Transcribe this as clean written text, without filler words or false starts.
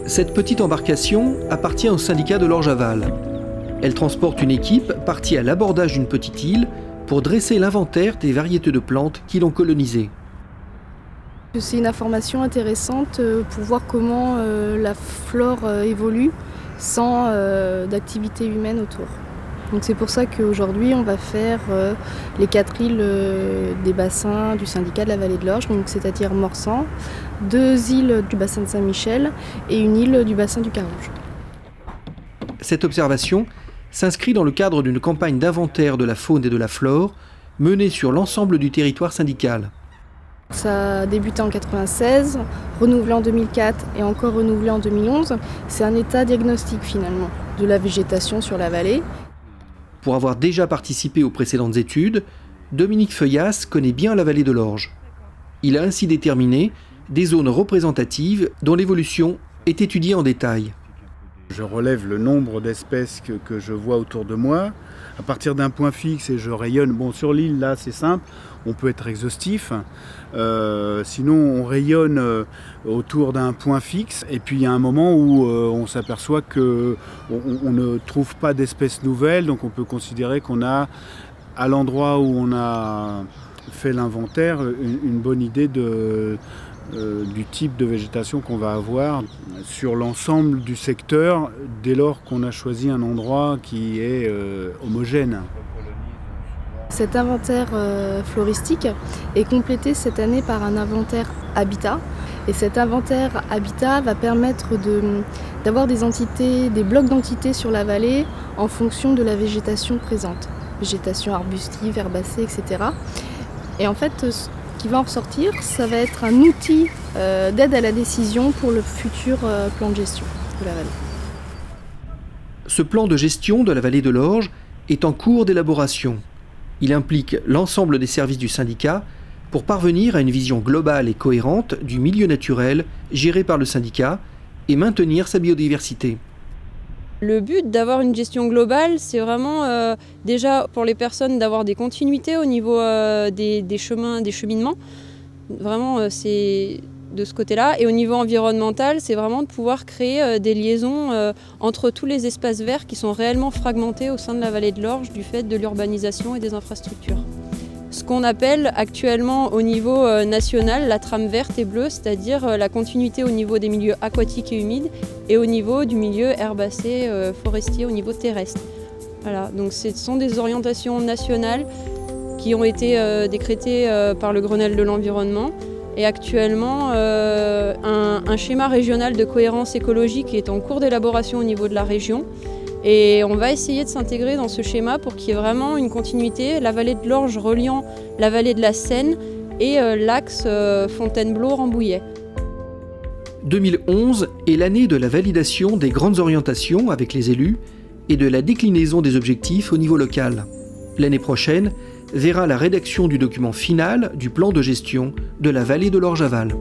Cette petite embarcation appartient au syndicat de l'Orge-Aval. Elle transporte une équipe partie à l'abordage d'une petite île pour dresser l'inventaire des variétés de plantes qui l'ont colonisée. C'est une information intéressante pour voir comment la flore évolue sans d'activité humaine autour. Donc c'est pour ça qu'aujourd'hui on va faire les 4 îles des bassins du syndicat de la vallée de l'Orge, c'est-à-dire Morsan, 2 îles du bassin de Saint-Michel et une île du bassin du Carouge. Cette observation s'inscrit dans le cadre d'une campagne d'inventaire de la faune et de la flore menée sur l'ensemble du territoire syndical. Ça a débuté en 1996, renouvelé en 2004 et encore renouvelé en 2011. C'est un état diagnostique finalement de la végétation sur la vallée. Pour avoir déjà participé aux précédentes études, Dominique Feuillas connaît bien la vallée de l'Orge. Il a ainsi déterminé des zones représentatives dont l'évolution est étudiée en détail. Je relève le nombre d'espèces que je vois autour de moi, à partir d'un point fixe et je rayonne. Bon, sur l'île, là, c'est simple, on peut être exhaustif. Sinon, on rayonne autour d'un point fixe. Et puis, il y a un moment où on s'aperçoit qu'on ne trouve pas d'espèces nouvelles. Donc, on peut considérer qu'on a, à l'endroit où on a fait l'inventaire, une bonne idée du type de végétation qu'on va avoir sur l'ensemble du secteur dès lors qu'on a choisi un endroit qui est homogène. Cet inventaire floristique est complété cette année par un inventaire habitat. Et cet inventaire habitat va permettre d'avoir des entités, des blocs d'entités sur la vallée en fonction de la végétation présente. Végétation arbustive, herbacée, etc. Et en fait, ce qui va en ressortir, ça va être un outil d'aide à la décision pour le futur plan de gestion de la vallée. Ce plan de gestion de la vallée de l'Orge est en cours d'élaboration. Il implique l'ensemble des services du syndicat pour parvenir à une vision globale et cohérente du milieu naturel géré par le syndicat et maintenir sa biodiversité. Le but d'avoir une gestion globale, c'est vraiment déjà pour les personnes d'avoir des continuités au niveau des chemins, des cheminements. Vraiment, c'est de ce côté-là. Et au niveau environnemental, c'est vraiment de pouvoir créer des liaisons entre tous les espaces verts qui sont réellement fragmentés au sein de la vallée de l'Orge du fait de l'urbanisation et des infrastructures. Ce qu'on appelle actuellement au niveau national la trame verte et bleue, c'est-à-dire la continuité au niveau des milieux aquatiques et humides et au niveau du milieu herbacé forestier au niveau terrestre. Voilà, donc ce sont des orientations nationales qui ont été décrétées par le Grenelle de l'environnement et actuellement un schéma régional de cohérence écologique est en cours d'élaboration au niveau de la région. Et on va essayer de s'intégrer dans ce schéma pour qu'il y ait vraiment une continuité, la vallée de l'Orge reliant la vallée de la Seine et l'axe Fontainebleau-Rambouillet. 2011 est l'année de la validation des grandes orientations avec les élus et de la déclinaison des objectifs au niveau local. L'année prochaine verra la rédaction du document final du plan de gestion de la vallée de l'Orge-Aval.